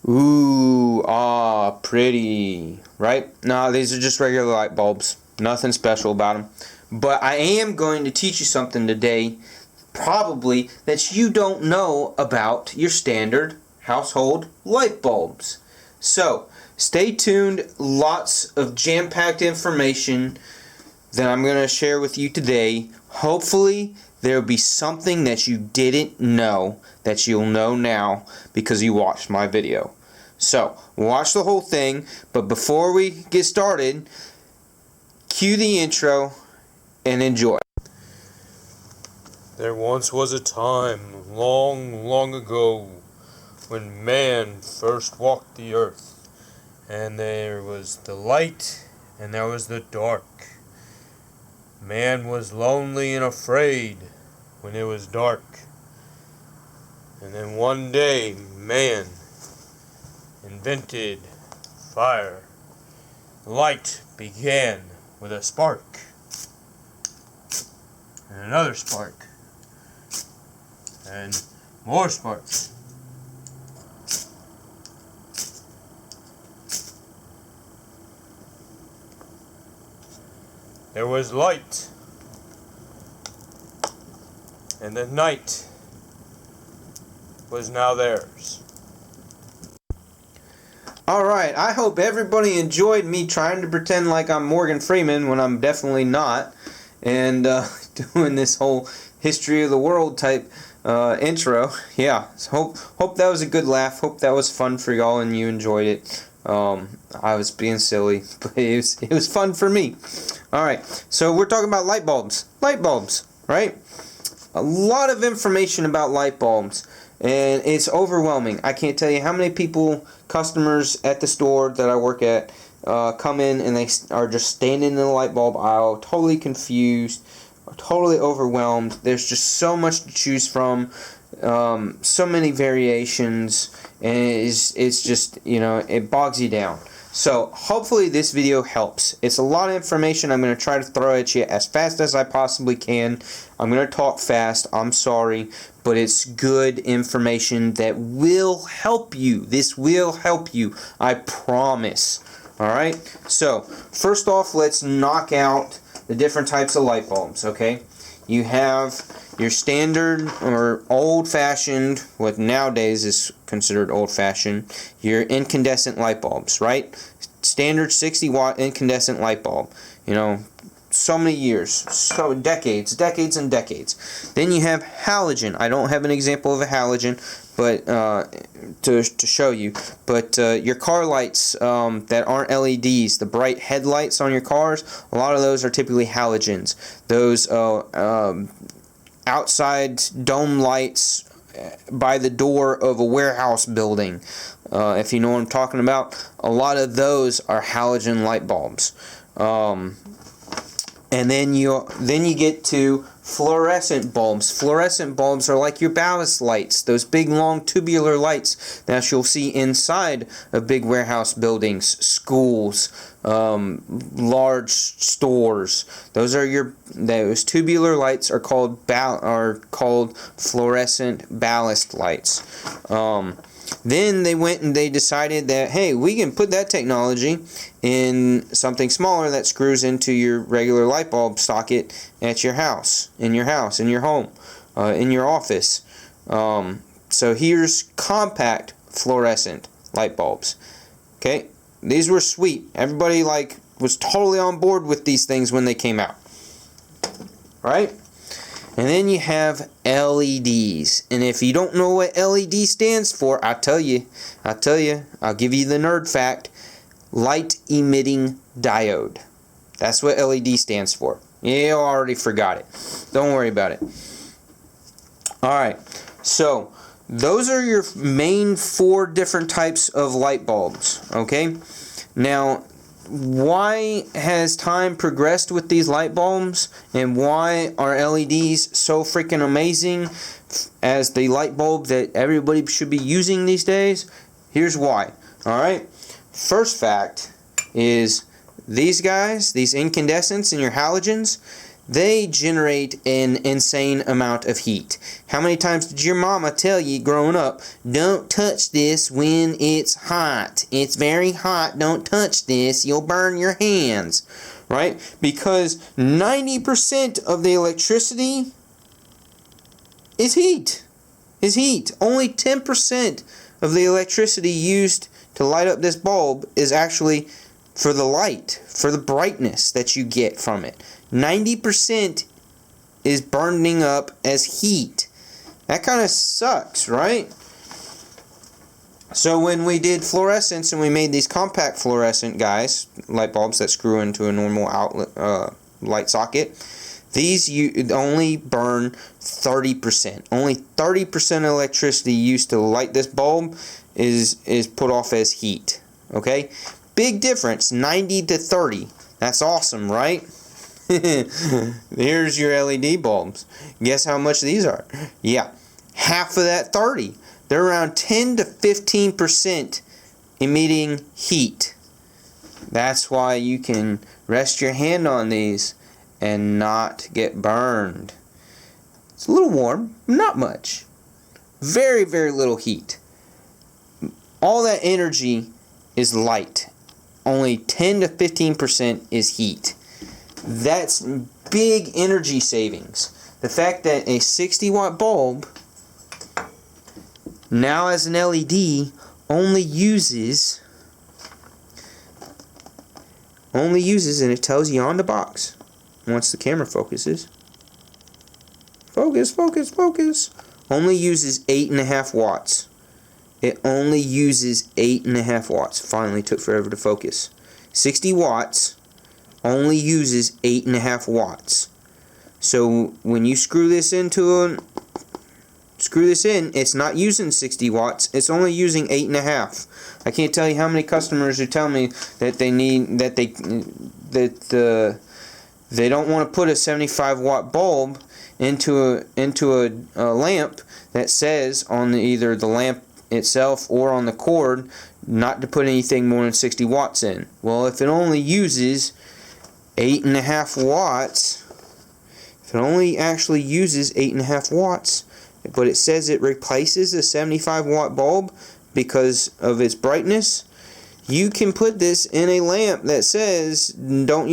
Ooh, ah, pretty, right? No, these are just regular light bulbs. Nothing special about them. But I am going to teach you something today, probably, that you don't know about your standard household light bulbs. So, stay tuned. Lots of jam-packed information that I'm going to share with you today. Hopefully, there will be something that you didn't know that you'll know now because you watched my video. So, watch the whole thing, but before we get started, cue the intro and enjoy. There once was a time, long, long ago, when man first walked the earth, and there was the light and there was the dark. Man was lonely and afraid when it was dark. And then one day, man invented fire. Light began with a spark, and another spark, and more sparks. There was light, and the night was now theirs. Alright, I hope everybody enjoyed me trying to pretend like I'm Morgan Freeman when I'm definitely not, and doing this whole history of the world type intro. Yeah, so hope that was a good laugh. Hope that was fun for y'all and you enjoyed it. I was being silly, but it was fun for me. Alright, so we're talking about light bulbs. Light bulbs, right? A lot of information about light bulbs, and it's overwhelming. I can't tell you how many customers at the store that I work at, come in and they are just standing in the light bulb aisle, totally confused, totally overwhelmed. There's just so much to choose from, so many variations, and it's just, it bogs you down. So hopefully this video helps. It's a lot of information I'm going to try to throw at you as fast as I possibly can. I'm going to talk fast. I'm sorry, but it's good information that will help you. This will help you. I promise. Alright? So, first off, let's knock out the different types of light bulbs, okay? You have your standard or old-fashioned, what nowadays is considered old-fashioned, your incandescent light bulbs, right? Standard 60-watt incandescent light bulb. So many years, so decades and decades. Then you have halogen. I don't have an example of a halogen, but to show you. But your car lights that aren't LEDs, the bright headlights on your cars, a lot of those are typically halogens. Those outside dome lights by the door of a warehouse building, if you know what I'm talking about, a lot of those are halogen light bulbs. And then you get to fluorescent bulbs. Fluorescent bulbs are like your ballast lights, those big long tubular lights that you'll see inside of big warehouse buildings, schools, large stores. Those tubular lights are called fluorescent ballast lights. Then they went and they decided that, hey, we can put that technology in something smaller that screws into your regular light bulb socket at your house, in your home, in your office. So here's compact fluorescent light bulbs. Okay, these were sweet. Everybody was totally on board with these things when they came out. Right? And then you have LEDs. And if you don't know what LED stands for, I'll give you the nerd fact. Light emitting diode. That's what LED stands for. You already forgot it. Don't worry about it. Alright, so those are your main 4 different types of light bulbs. Okay? Now, why has time progressed with these light bulbs, and why are LEDs so freaking amazing as the light bulb that everybody should be using these days? Here's why. Alright, first fact is these guys, these incandescents and your halogens, they generate an insane amount of heat. How many times did your mama tell you growing up, don't touch this when it's hot? It's very hot, don't touch this, you'll burn your hands. Right? Because 90% of the electricity is heat. Only 10% of the electricity used to light up this bulb is actually for the light, for the brightness that you get from it. 90% is burning up as heat. That kind of sucks, right? So when we did fluorescence and we made these compact fluorescent guys, light bulbs that screw into a normal outlet light socket, these only burn 30%. Only 30% of electricity used to light this bulb is put off as heat. Okay? Big difference, 90 to 30. That's awesome, right? Here's your LED bulbs. Guess how much these are? Yeah, half of that 30. They're around 10 to 15% emitting heat. That's why you can rest your hand on these and not get burned. It's a little warm, not much. Very, very little heat. All that energy is light. Only 10 to 15% is heat. That's big energy savings. The fact that a 60-watt bulb now as an LED only uses, and it tells you on the box once the camera focuses. Focus. Only uses 8.5 watts. It only uses 8.5 watts. Finally took forever to focus. 60 watts only uses 8.5 watts. So when you screw this in, it's not using 60 watts. It's only using 8.5. I can't tell you how many customers who tell me that they don't want to put a 75 watt bulb into a lamp that says on either the lamp itself or on the cord not to put anything more than 60 watts in. Well, if it only uses 8.5 watts, if it only actually uses 8.5 watts, but it says it replaces a 75 watt bulb because of its brightness, you can put this in a lamp that says don't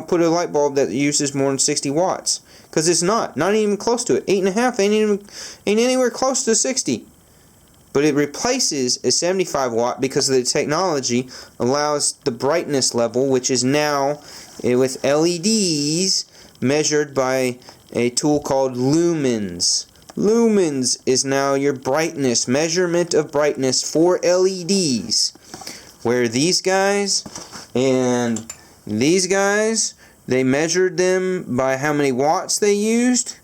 put a light bulb that uses more than 60 watts, because it's not even close to it. 8.5 ain't anywhere close to 60. But it replaces a 75 watt because the technology allows the brightness level, which is now with LEDs measured by a tool called lumens. Lumens is now your brightness, measurement of brightness for LEDs. Where these guys and these guys, they measured them by how many watts they used?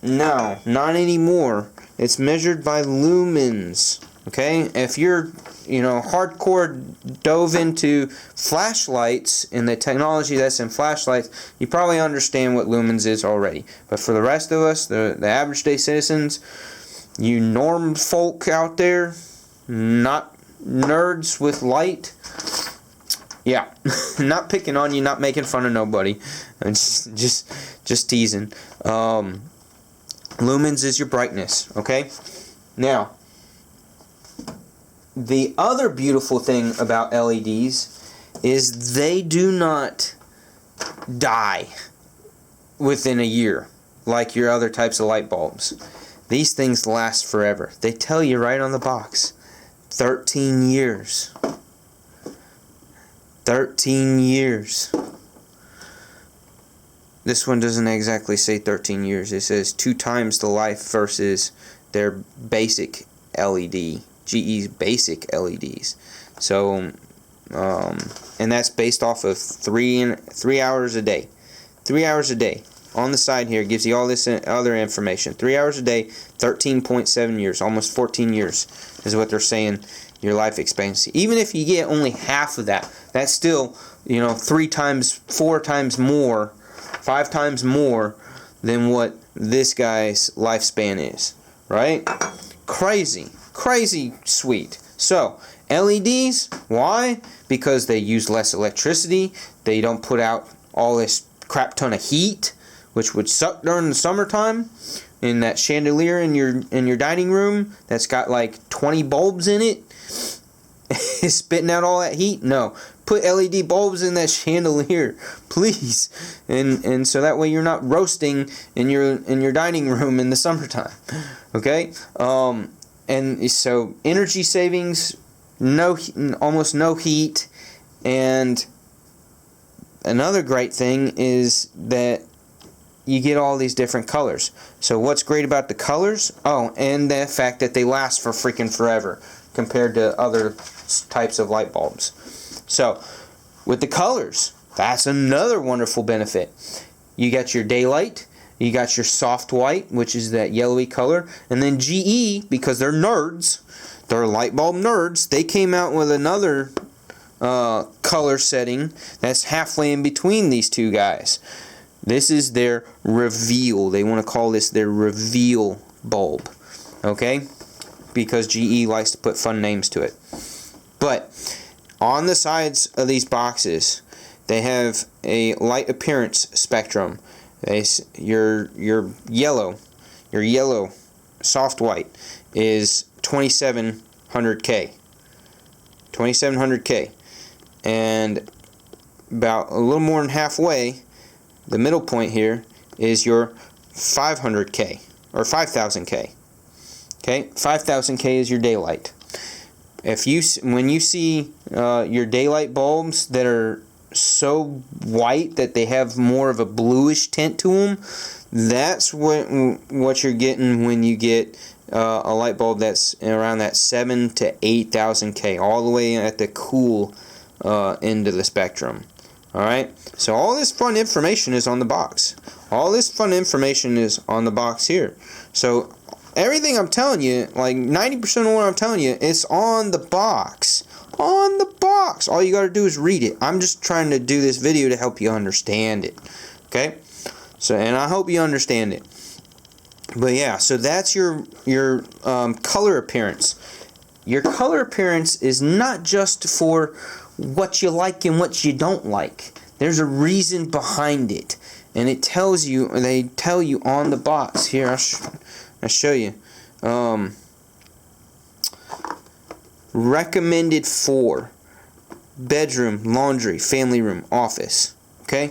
No, not anymore. It's measured by lumens. Okay? If you're, hardcore dove into flashlights and the technology that's in flashlights, you probably understand what lumens is already. But for the rest of us, the average day citizens, you norm folk out there, not nerds with light, yeah, not picking on you, not making fun of nobody, just teasing. Lumens is your brightness, okay? Now, the other beautiful thing about LEDs is they do not die within a year like your other types of light bulbs. These things last forever. They tell you right on the box, 13 years. 13 years. This one doesn't exactly say 13 years. It says 2 times the life versus their basic LED, GE's basic LEDs. So, and that's based off of 3 hours a day. 3 hours a day. On the side here, it gives you all this other information. 3 hours a day, 13.7 years, almost 14 years is what they're saying your life expectancy. Even if you get only half of that, that's still, 3 times, 4 times more, 5 times more than what this guy's lifespan is, right? Crazy sweet. So, LEDs, why? Because they use less electricity. They don't put out all this crap ton of heat, which would suck during the summertime. In that chandelier in your dining room that's got like 20 bulbs in it, is spitting out all that heat. No, put LED bulbs in that chandelier, please, and so that way you're not roasting in your dining room in the summertime. Okay, and so energy savings, almost no heat, and another great thing is that you get all these different colors. So what's great about the colors? Oh, and the fact that they last for freaking forever compared to other types of light bulbs. So with the colors, that's another wonderful benefit. You got your daylight, you got your soft white, which is that yellowy color, and then GE, because they're nerds, they're light bulb nerds, they came out with another color setting that's halfway in between these two guys. This is their reveal. They want to call this their reveal bulb. Okay? Because GE likes to put fun names to it. But on the sides of these boxes, they have a light appearance spectrum. Your yellow soft white is 2700K. 2700K. And about a little more than halfway, the middle point here is your 500K or 5000K. Okay, 5000K is your daylight. When you see your daylight bulbs that are so white that they have more of a bluish tint to them, that's what you're getting when you get a light bulb that's around that 7 to 8000K, all the way at the cool end of the spectrum. Alright, so all this fun information is on the box. All this fun information is on the box here. So everything I'm telling you, like 90% of what I'm telling you, it's on the box. On the box. All you got to do is read it. I'm just trying to do this video to help you understand it. Okay? So, and I hope you understand it. But yeah, so that's your color appearance. Your color appearance is not just for what you like and what you don't like. There's a reason behind it, and it tells you. They tell you on the box here. I'll show you. Recommended for bedroom, laundry, family room, office. Okay.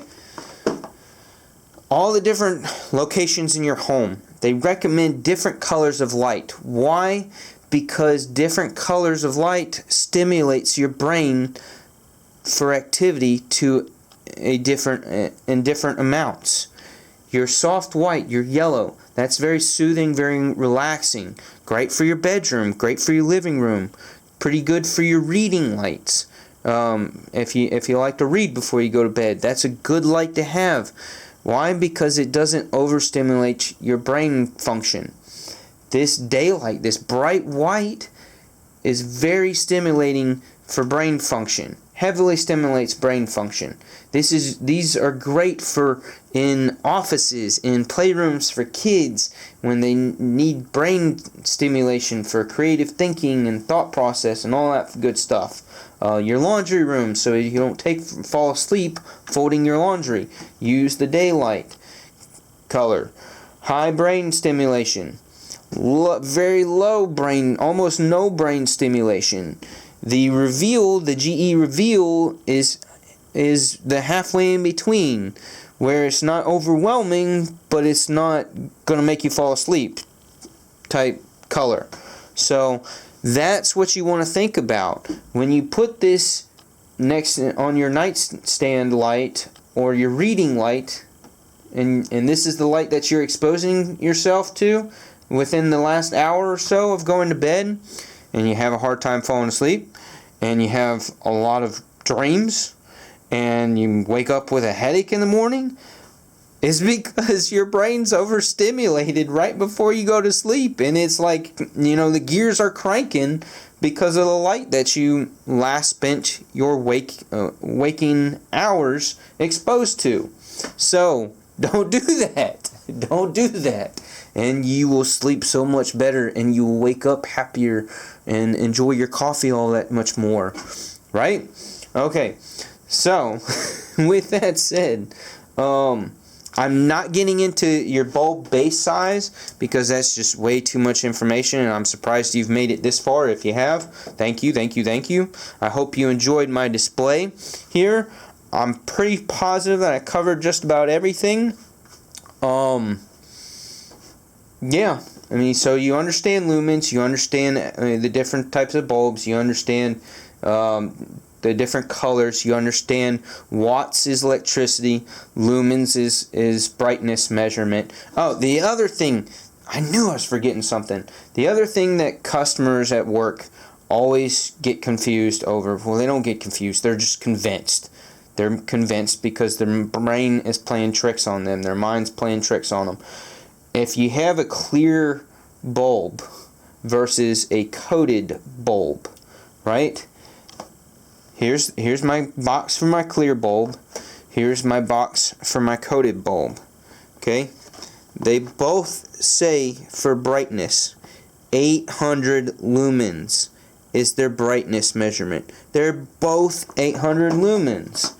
All the different locations in your home, they recommend different colors of light. Why? Because different colors of light stimulates your brain for activity to in different amounts. Your soft white, your yellow, that's very soothing, very relaxing. Great for your bedroom, great for your living room, pretty good for your reading lights. If you like to read before you go to bed, that's a good light to have. Why? Because it doesn't overstimulate your brain function. This daylight, this bright white, is very stimulating for brain function. Heavily stimulates brain function. These are great for in offices, in playrooms for kids when they need brain stimulation for creative thinking and thought process and all that good stuff. Your laundry room, so you don't fall asleep folding your laundry. Use the daylight color. High brain stimulation. Very low brain, almost no brain stimulation. The reveal, the GE reveal, is the halfway in between, where it's not overwhelming, but it's not going to make you fall asleep type color. So that's what you want to think about. When you put this next on your nightstand light or your reading light, and this is the light that you're exposing yourself to within the last hour or so of going to bed, and you have a hard time falling asleep, and you have a lot of dreams, and you wake up with a headache in the morning, is because your brain's overstimulated right before you go to sleep, and it's like, the gears are cranking because of the light that you last spent your waking hours exposed to. So don't do that. Don't do that. And you will sleep so much better, and you will wake up happier and enjoy your coffee all that much more. Right? Okay. So, with that said, I'm not getting into your bulb base size because that's just way too much information, and I'm surprised you've made it this far. If you have, thank you, thank you, thank you. I hope you enjoyed my display here. I'm pretty positive that I covered just about everything. Yeah, I mean, so you understand lumens, you understand the different types of bulbs, you understand the different colors, you understand watts is electricity, lumens is brightness measurement. Oh, the other thing, I knew I was forgetting something. The other thing that customers at work always get confused over, well, they don't get confused, they're just convinced. They're convinced because their brain is playing tricks on them, their mind's playing tricks on them. If you have a clear bulb versus a coated bulb, right? Here's my box for my clear bulb. Here's my box for my coated bulb. Okay? They both say for brightness, 800 lumens is their brightness measurement. They're both 800 lumens.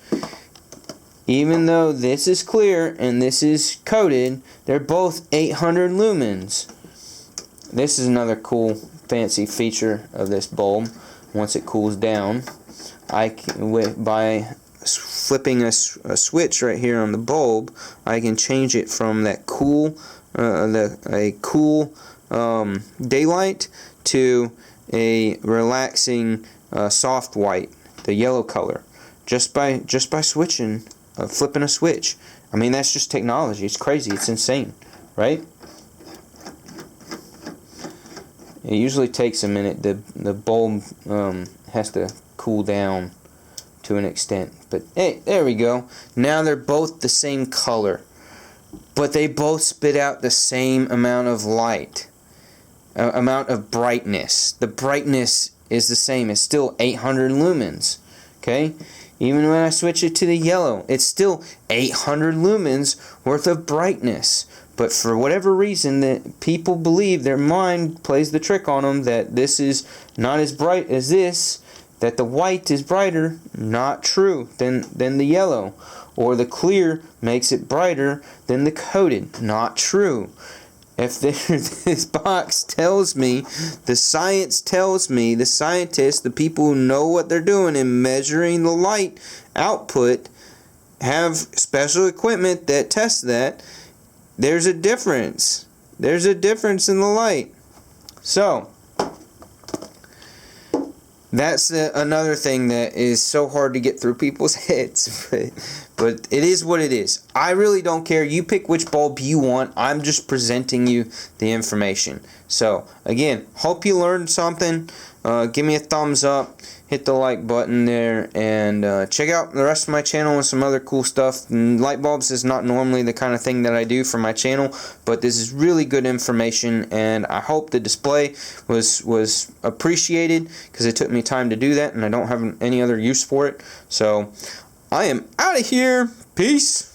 Even though this is clear and this is coated, they're both 800 lumens. This is another cool fancy feature of this bulb. Once it cools down, I can, by flipping a switch right here on the bulb, I can change it from that cool, daylight to a relaxing soft white, the yellow color, just by switching, flipping a switch. I mean, that's just technology. It's crazy. It's insane, right? It usually takes a minute. The bulb has to cool down to an extent. But hey, there we go. Now they're both the same color, but they both spit out the same amount of light, amount of brightness. The brightness is the same. It's still 800 lumens. Okay? Even when I switch it to the yellow, it's still 800 lumens worth of brightness. But for whatever reason, that people believe, their mind plays the trick on them that this is not as bright as this, that the white is brighter. Not true than the yellow. Or the clear makes it brighter than the coated. Not true. If this box tells me, the science tells me, the scientists, the people who know what they're doing in measuring the light output, have special equipment that tests that, there's a difference. There's a difference in the light. So, that's another thing that is so hard to get through people's heads. But it is what it is. I really don't care. You pick which bulb you want. I'm just presenting you the information. So, again, hope you learned something. Give me a thumbs up. Hit the like button there. And check out the rest of my channel and some other cool stuff. Light bulbs is not normally the kind of thing that I do for my channel. But this is really good information. And I hope the display was appreciated. Because it took me time to do that. And I don't have any other use for it. So, I am out of here. Peace.